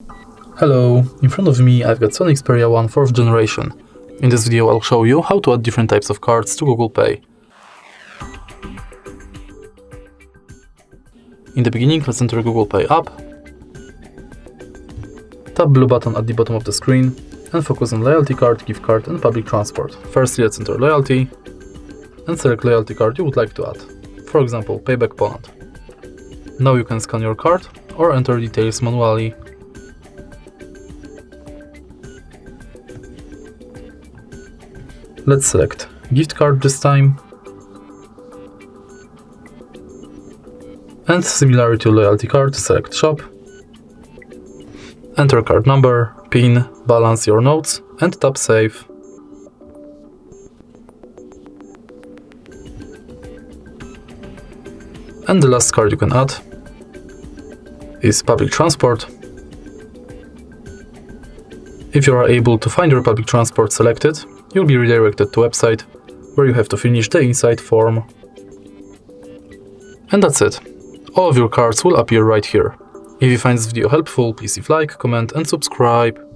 Hello, in front of me I've got SONY XPERIA 1 4th generation. In this video I'll show you how to add different types of cards to Google Pay. In the beginning, let's enter Google Pay app. Tap blue button at the bottom of the screen and focus on loyalty card, gift card and public transport. Firstly, let's enter loyalty and select loyalty card you would like to add. For example, Payback Poland. Now you can scan your card or enter details manually. Let's select gift card this time. And similar to loyalty card, select shop. Enter card number, PIN, balance your notes and tap save. And the last card you can add is public transport. If you are able to find your public transport selected, you'll be redirected to a website where you have to finish the inside form. And that's it. All of your cards will appear right here. If you find this video helpful, please leave a like, comment and subscribe.